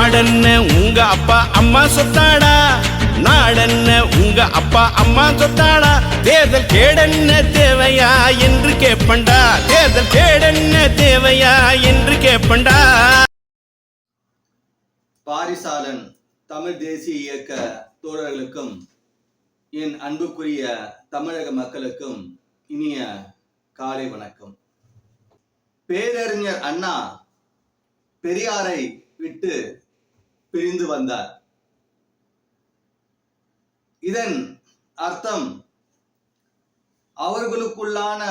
நாடென்ன உங்க அப்பா அம்மா சொத்தாடா, நாடென்ன உங்க அப்பா அம்மா சொத்தாடா. தேர்தல் கேடென்ன தேவையா என்று கேட்பண்டா, தேர்தல் கேடென்ன தேவையா என்று கேட்பண்டா. பாரிசாலன் தமிழ் தேசிய இயக்க தோழர்களுக்கும் என் அன்புக்குரிய தமிழக மக்களுக்கும் இனிய காலை வணக்கம். பேரறிஞர் அண்ணா பெரியாரை விட்டு பிரிந்து வந்தார். இதன் அர்த்தம் அவர்களுக்குள்ளான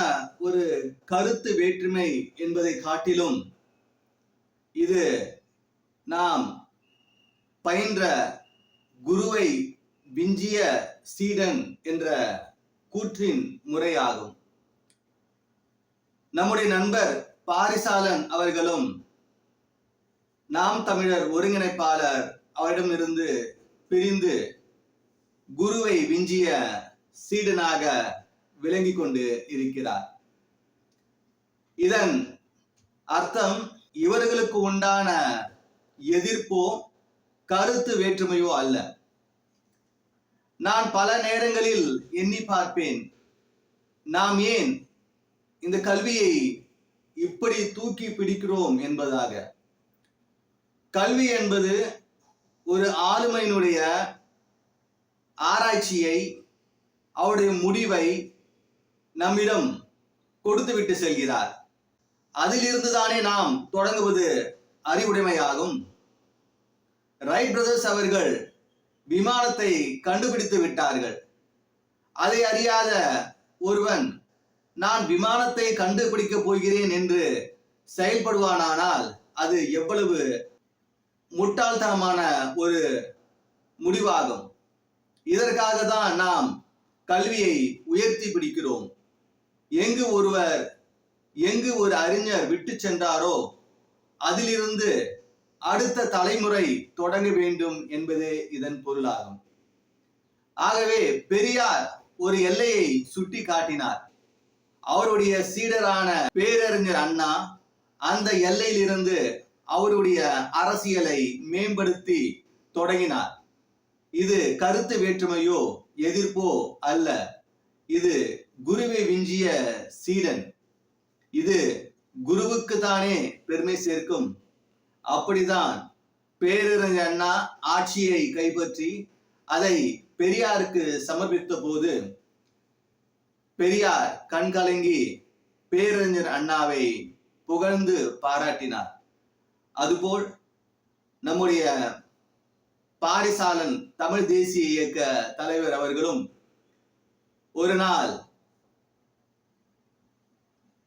ஒரு கருத்து வேற்றுமை என்பதை காட்டிலும் இது நாம் பயின்ற குருவை விஞ்சிய சீடன் என்ற கூற்றின் முறையாகும். நம்முடைய நண்பர் பாரிசாலன் அவர்களும் நாம் தமிழர் ஒருங்கிணைப்பாளர் அவரிடமிருந்து பிரிந்து குருவை விஞ்சிய சீடனாக விளங்கிக் கொண்டு இருக்கிறார். இதன் அர்த்தம் இவர்களுக்கு உண்டான எதிர்ப்போ கருத்து வேற்றுமையோ அல்ல. நான் பல நேரங்களில் எண்ணி பார்ப்பேன், நாம் ஏன் இந்த கல்வியை இப்படி தூக்கி பிடிக்கிறோம் என்பதாக. கல்வி என்பது ஒரு ஆளுமையினுடைய ஆராய்ச்சியை, அவருடைய முடிவை நம்மிடம் கொடுத்துவிட்டு செல்கிறார். அதிலிருந்து தானே நாம் தொடங்குவது அறிவுடைமையாகும். ரைட் பிரதர்ஸ் அவர்கள் விமானத்தை கண்டுபிடித்து விட்டார்கள். அதை அறியாத ஒருவன் நான் விமானத்தை கண்டுபிடிக்க போகிறேன் என்று செயல்படுவானானால் அது எவ்வளவு முட்டாள்தனமான ஒரு முடிவாகும். இதற்காக தான் நாம் கல்வியை உயர்த்தி பிடிக்கிறோம். எங்கு ஒரு அறிஞர் விட்டு சென்றாரோ அதிலிருந்து அடுத்த தலைமுறை தொடங்க வேண்டும் என்பதே இதன் பொருளாகும். ஆகவே பெரியார் ஒரு எல்லையை சுட்டி காட்டினார். அவருடைய சீடரான பேரறிஞர் அண்ணா அந்த எல்லையிலிருந்து அவருடைய அரசியலை மேம்படுத்தி தொடங்கினார். இது கருத்து வேற்றுமையோ எதிர்ப்போ அல்ல. இது குருவை விஞ்சிய சீடன். இது குருவுக்கு தானே பெருமை சேர்க்கும். அப்படிதான் பேரறிஞர் அண்ணா ஆட்சியை கைப்பற்றி அதை பெரியாருக்கு சமர்ப்பித்த போது பெரியார் கண்கலங்கி பேரறிஞர் அண்ணாவை புகழ்ந்து பாராட்டினார். அதுபோல் நம்முடைய பாரிசாலன் தமிழ் தேசிய இயக்க தலைவர் அவர்களும் ஒரு நாள்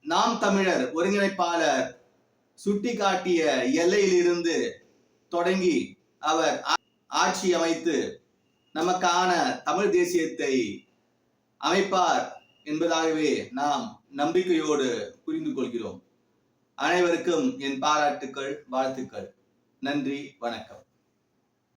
நாம் தமிழர் ஒருங்கிணைப்பாளர் சுட்டிக்காட்டிய எல்லையிலிருந்து தொடங்கி அவர் ஆட்சி அமைத்து நமக்கான தமிழ் தேசியத்தை அமைப்பார் என்பதாகவே நாம் நம்பிக்கையோடு புரிந்து கொள்கிறோம். அனைவருக்கும் என் பாராட்டுக்கள், வாழ்த்துக்கள். நன்றி, வணக்கம்.